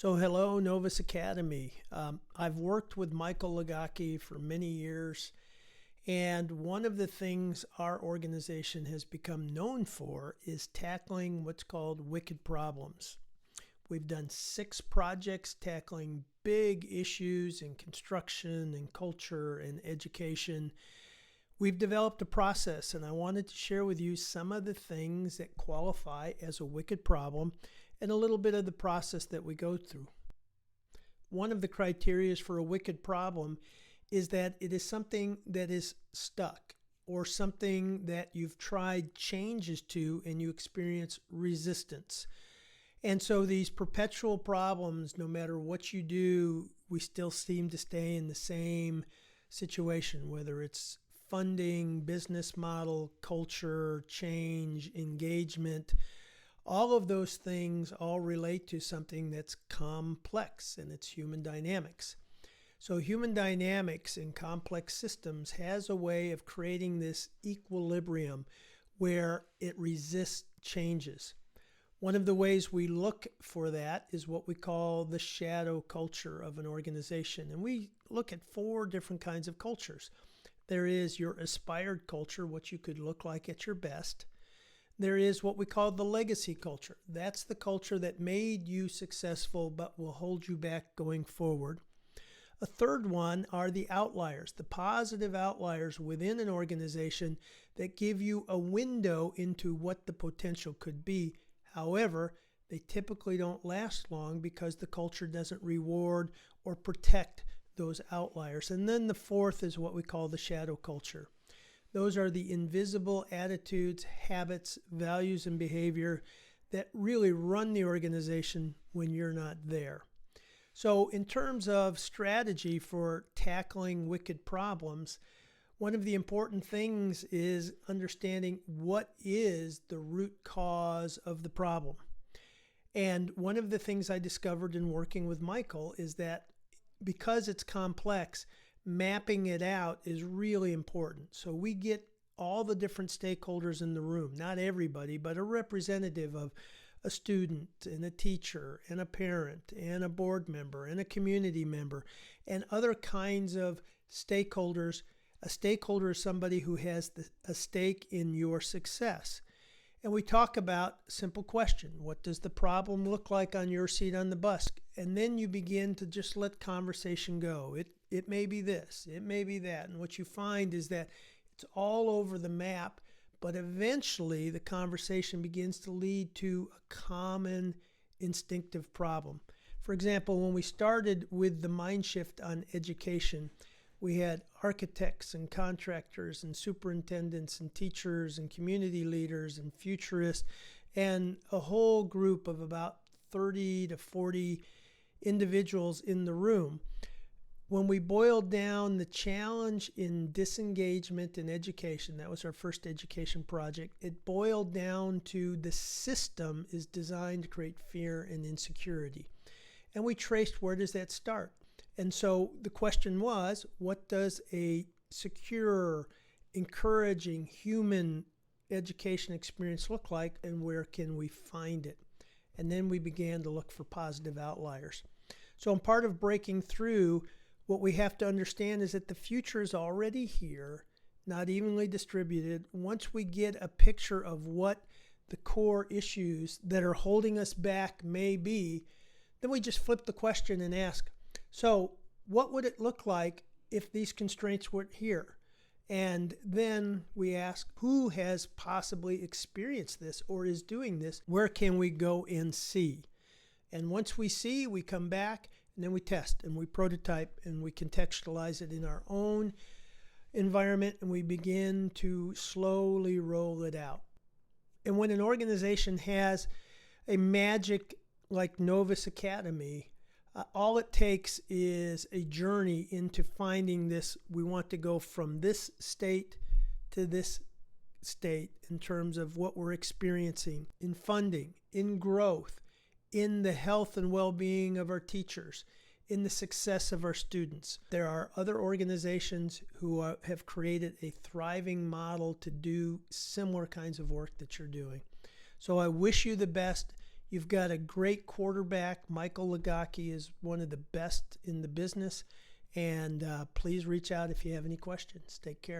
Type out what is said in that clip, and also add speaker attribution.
Speaker 1: So, hello, Novus Academy. I've worked with Michael Lagaki for many years, and one of the things our organization has become known for is tackling what's called wicked problems. We've done 6 projects tackling big issues in construction and culture and education. We've developed a process, and I wanted to share with you some of the things that qualify as a wicked problem and a little bit of the process that we go through. One of the criteria for a wicked problem is that it is something that is stuck or something that you've tried changes to and you experience resistance. And so these perpetual problems, no matter what you do, we still seem to stay in the same situation, whether it's funding, business model, culture, change, engagement. All of those things all relate to something that's complex, and it's human dynamics. So human dynamics in complex systems has a way of creating this equilibrium where it resists changes. One of the ways we look for that is what we call the shadow culture of an organization. And we look at 4 different kinds of cultures. There is your aspired culture, what you could look like at your best. There is what we call the legacy culture. That's the culture that made you successful but will hold you back going forward. A third one are the outliers, the positive outliers within an organization that give you a window into what the potential could be. However, they typically don't last long because the culture doesn't reward or protect those outliers. And then the fourth is what we call the shadow culture. Those are the invisible attitudes, habits, values, and behavior that really run the organization when you're not there. So in terms of strategy for tackling wicked problems, one of the important things is understanding what is the root cause of the problem. And one of the things I discovered in working with Michael is that because it's complex, mapping it out is really important. So we get all the different stakeholders in the room, not everybody, but a representative of a student and a teacher and a parent and a board member and a community member and other kinds of stakeholders. A stakeholder is somebody who has a stake in your success. And we talk about a simple question. What does the problem look like on your seat on the bus? And then you begin to just let conversation go. It may be this, it may be that. And what you find is that it's all over the map, but eventually the conversation begins to lead to a common instinctive problem. For example, when we started with the mind shift on education, we had architects and contractors and superintendents and teachers and community leaders and futurists and a whole group of about 30 to 40 individuals in the room. When we boiled down the challenge in disengagement in education, that was our first education project, it boiled down to the system is designed to create fear and insecurity. And we traced where does that start? And so the question was, what does a secure, encouraging human education experience look like and where can we find it? And then we began to look for positive outliers. So in part of breaking through, what we have to understand is that the future is already here, not evenly distributed. Once we get a picture of what the core issues that are holding us back may be, then we just flip the question and ask, so what would it look like if these constraints weren't here? And then we ask, who has possibly experienced this or is doing this? Where can we go and see? And once we see, we come back and then we test and we prototype and we contextualize it in our own environment and we begin to slowly roll it out. And when an organization has a magic like Novus Academy, all it takes is a journey into finding this. We want to go from this state to this state in terms of what we're experiencing in funding, in growth, in the health and well-being of our teachers, in the success of our students. There are other organizations who have created a thriving model to do similar kinds of work that you're doing. So I wish you the best. You've got a great quarterback. Michael Lagaki is one of the best in the business. And please reach out if you have any questions. Take care.